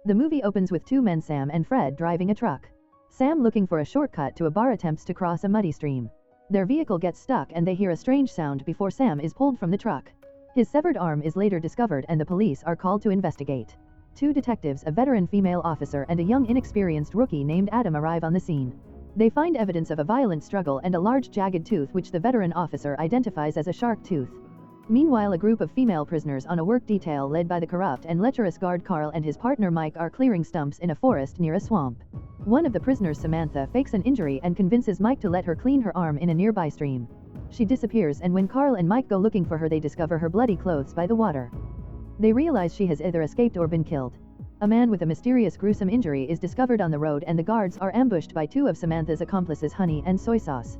The movie opens with two men, Sam and Fred, driving a truck. Sam, looking for a shortcut to a bar, attempts to cross a muddy stream. Their vehicle gets stuck and they hear a strange sound before Sam is pulled from the truck. His severed arm is later discovered and the police are called to investigate. Two detectives, a veteran female officer and a young inexperienced rookie named Adam, arrive on the scene. They find evidence of a violent struggle and a large jagged tooth which the veteran officer identifies as a shark tooth. Meanwhile, a group of female prisoners on a work detail led by the corrupt and lecherous guard Carl and his partner Mike are clearing stumps in a forest near a swamp. One of the prisoners, Samantha, fakes an injury and convinces Mike to let her clean her arm in a nearby stream. She disappears, and when Carl and Mike go looking for her, they discover her bloody clothes by the water. They realize she has either escaped or been killed. A man with a mysterious gruesome injury is discovered on the road and the guards are ambushed by two of Samantha's accomplices, Honey and Soy Sauce.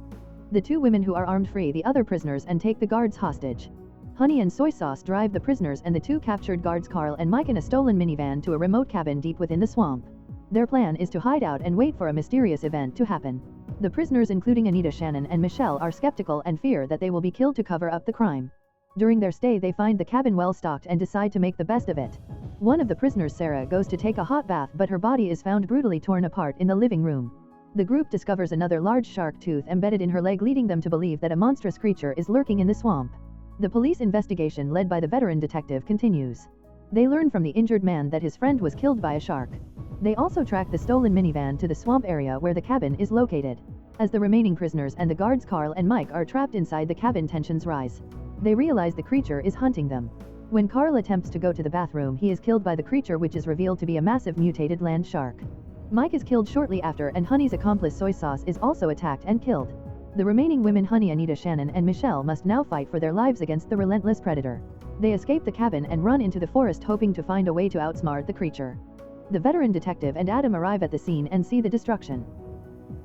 The two women who are armed free the other prisoners and take the guards hostage. Honey and Soy Sauce drive the prisoners and the two captured guards Carl and Mike in a stolen minivan to a remote cabin deep within the swamp. Their plan is to hide out and wait for a mysterious event to happen. The prisoners, including Anita, Shannon and Michelle, are skeptical and fear that they will be killed to cover up the crime. During their stay they find the cabin well stocked and decide to make the best of it. One of the prisoners, Sarah, goes to take a hot bath but her body is found brutally torn apart in the living room. The group discovers another large shark tooth embedded in her leg, leading them to believe that a monstrous creature is lurking in the swamp. The police investigation led by the veteran detective continues. They learn from the injured man that his friend was killed by a shark. They also track the stolen minivan to the swamp area where the cabin is located. As the remaining prisoners and the guards Carl and Mike are trapped inside the cabin, tensions rise. They realize the creature is hunting them. When Carl attempts to go to the bathroom, he is killed by the creature, which is revealed to be a massive mutated land shark. Mike is killed shortly after, and Honey's accomplice Soy Sauce is also attacked and killed. The remaining women, Honey, Anita, Shannon and Michelle, must now fight for their lives against the relentless predator. They escape the cabin and run into the forest, hoping to find a way to outsmart the creature. The veteran detective and Adam arrive at the scene and see the destruction.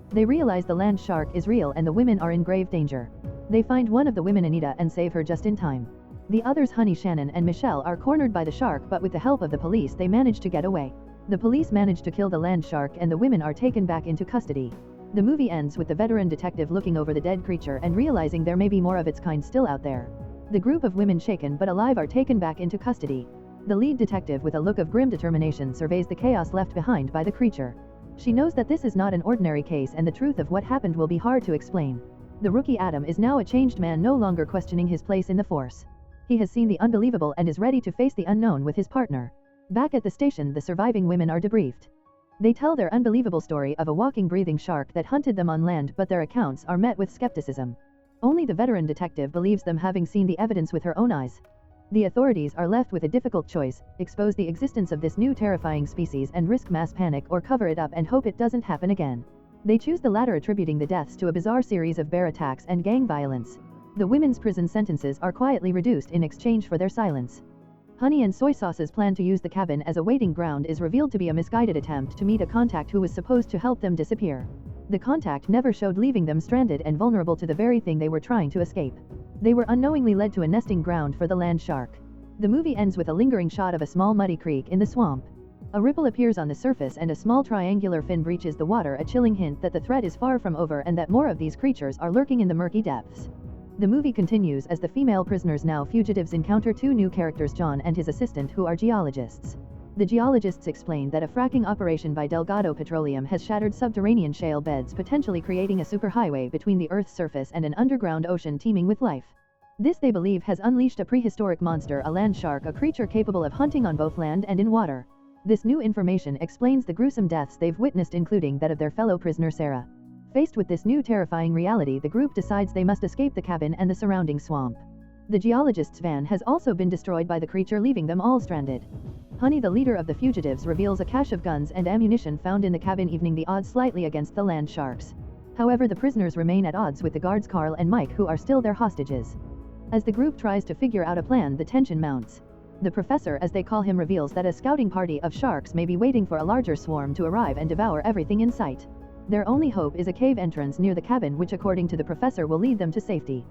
They realize the land shark is real and the women are in grave danger. They find one of the women, Anita, and save her just in time. The others, Honey, Shannon and Michelle, are cornered by the shark, but with the help of the police they manage to get away. The police manage to kill the land shark and the women are taken back into custody. The movie ends with the veteran detective looking over the dead creature and realizing there may be more of its kind still out there. The group of women, shaken but alive, are taken back into custody. The lead detective, with a look of grim determination, surveys the chaos left behind by the creature. She knows that this is not an ordinary case and the truth of what happened will be hard to explain. The rookie Adam is now a changed man, no longer questioning his place in the force. He has seen the unbelievable and is ready to face the unknown with his partner. Back at the station, the surviving women are debriefed. They tell their unbelievable story of a walking, breathing shark that hunted them on land, but their accounts are met with skepticism. Only the veteran detective believes them, having seen the evidence with her own eyes. The authorities are left with a difficult choice: expose the existence of this new terrifying species and risk mass panic, or cover it up and hope it doesn't happen again. They choose the latter, attributing the deaths to a bizarre series of bear attacks and gang violence. The women's prison sentences are quietly reduced in exchange for their silence. Honey and Soy Sauce's plan to use the cabin as a waiting ground is revealed to be a misguided attempt to meet a contact who was supposed to help them disappear. The contact never showed, leaving them stranded and vulnerable to the very thing they were trying to escape. They were unknowingly led to a nesting ground for the land shark. The movie ends with a lingering shot of a small muddy creek in the swamp. A ripple appears on the surface and a small triangular fin breaches the water, a chilling hint that the threat is far from over and that more of these creatures are lurking in the murky depths. The movie continues as the female prisoners, now fugitives, encounter two new characters, John and his assistant, who are geologists. The geologists explain that a fracking operation by Delgado Petroleum has shattered subterranean shale beds, potentially creating a superhighway between the Earth's surface and an underground ocean teeming with life. This, they believe, has unleashed a prehistoric monster, a land shark, a creature capable of hunting on both land and in water. This new information explains the gruesome deaths they've witnessed, including that of their fellow prisoner Sarah. Faced with this new terrifying reality, the group decides they must escape the cabin and the surrounding swamp. The geologist's van has also been destroyed by the creature, leaving them all stranded. Honey, the leader of the fugitives, reveals a cache of guns and ammunition found in the cabin, evening the odds slightly against the land sharks. However, the prisoners remain at odds with the guards Carl and Mike, who are still their hostages. As the group tries to figure out a plan, the tension mounts. The professor, as they call him, reveals that a scouting party of sharks may be waiting for a larger swarm to arrive and devour everything in sight. Their only hope is a cave entrance near the cabin, which, according to the professor, will lead them to safety.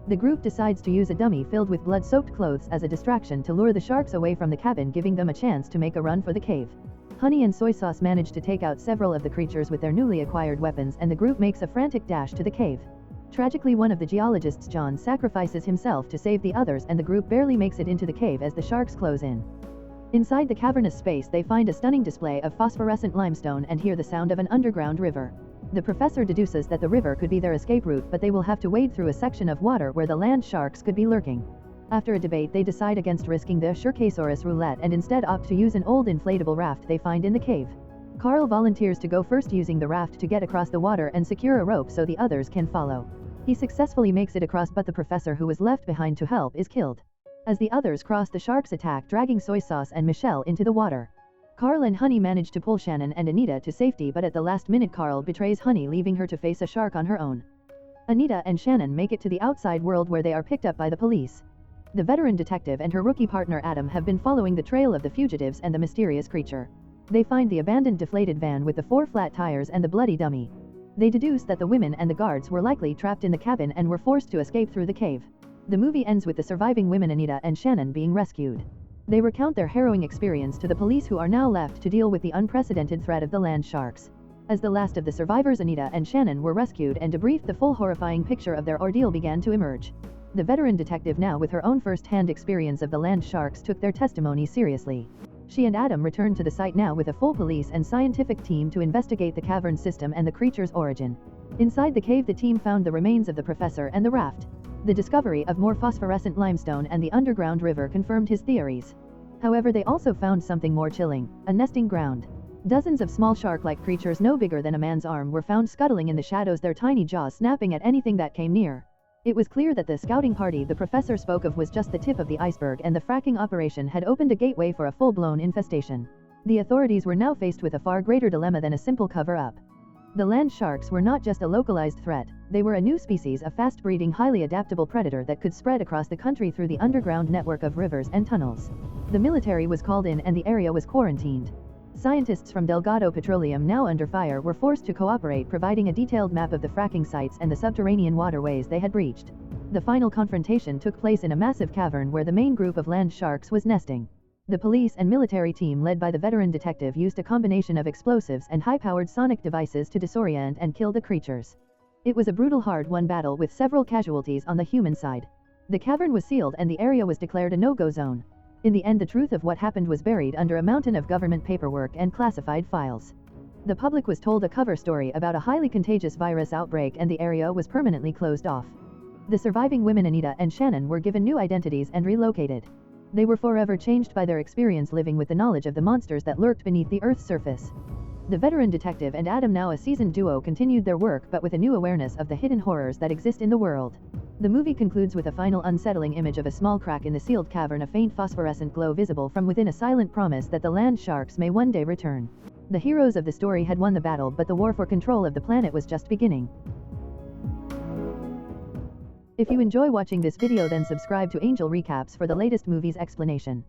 The group decides to use a dummy filled with blood-soaked clothes as a distraction to lure the sharks away from the cabin, giving them a chance to make a run for the cave. Honey and Soy Sauce manage to take out several of the creatures with their newly acquired weapons, and the group makes a frantic dash to the cave. Tragically, one of the geologists, John, sacrifices himself to save the others, and the group barely makes it into the cave as the sharks close in. Inside the cavernous space they find a stunning display of phosphorescent limestone and hear the sound of an underground river. The professor deduces that the river could be their escape route, but they will have to wade through a section of water where the land sharks could be lurking. After a debate they decide against risking the Sharkasaurus roulette and instead opt to use an old inflatable raft they find in the cave. Carl volunteers to go first, using the raft to get across the water and secure a rope so the others can follow. He successfully makes it across, but the professor, who was left behind to help, is killed. As the others cross, the sharks attack, dragging soy sauce and Michelle into the water. Carl and Honey manage to pull Shannon and Anita to safety, but at the last minute Carl betrays Honey, leaving her to face a shark on her own. Anita and Shannon make it to the outside world where they are picked up by the police. The veteran detective and her rookie partner Adam have been following the trail of the fugitives and the mysterious creature. They find the abandoned deflated van with the 4 flat tires and the bloody dummy. They deduce that the women and the guards were likely trapped in the cabin and were forced to escape through the cave. The movie ends with the surviving women Anita and Shannon being rescued. They recount their harrowing experience to the police, who are now left to deal with the unprecedented threat of the land sharks. As the last of the survivors, Anita and Shannon were rescued and debriefed, the full horrifying picture of their ordeal began to emerge. The veteran detective, now with her own first-hand experience of the land sharks, took their testimony seriously. She and Adam returned to the site now with a full police and scientific team to investigate the cavern system and the creature's origin. Inside the cave the team found the remains of the professor and the raft. The discovery of more phosphorescent limestone and the underground river confirmed his theories. However, they also found something more chilling: a nesting ground. Dozens of small shark-like creatures no bigger than a man's arm were found scuttling in the shadows, their tiny jaws snapping at anything that came near. It was clear that the scouting party the professor spoke of was just the tip of the iceberg, and the fracking operation had opened a gateway for a full-blown infestation. The authorities were now faced with a far greater dilemma than a simple cover-up. The land sharks were not just a localized threat, they were a new species, a fast-breeding, highly adaptable predator that could spread across the country through the underground network of rivers and tunnels. The military was called in and the area was quarantined. Scientists from Delgado Petroleum, now under fire, were forced to cooperate, providing a detailed map of the fracking sites and the subterranean waterways they had breached. The final confrontation took place in a massive cavern where the main group of land sharks was nesting. The police and military team, led by the veteran detective, used a combination of explosives and high-powered sonic devices to disorient and kill the creatures. It was a brutal, hard-won battle with several casualties on the human side. The cavern was sealed and the area was declared a no-go zone. In the end, the truth of what happened was buried under a mountain of government paperwork and classified files. The public was told a cover story about a highly contagious virus outbreak, and the area was permanently closed off. The surviving women Anita and Shannon were given new identities and relocated. They were forever changed by their experience living with the knowledge of the monsters that lurked beneath the Earth's surface. The veteran detective and Adam, now a seasoned duo, continued their work, but with a new awareness of the hidden horrors that exist in the world. The movie concludes with a final unsettling image of a small crack in the sealed cavern, a faint phosphorescent glow visible from within, a silent promise that the land sharks may one day return. The heroes of the story had won the battle, but the war for control of the planet was just beginning. If you enjoy watching this video, then subscribe to Angel Recaps for the latest movies explanation.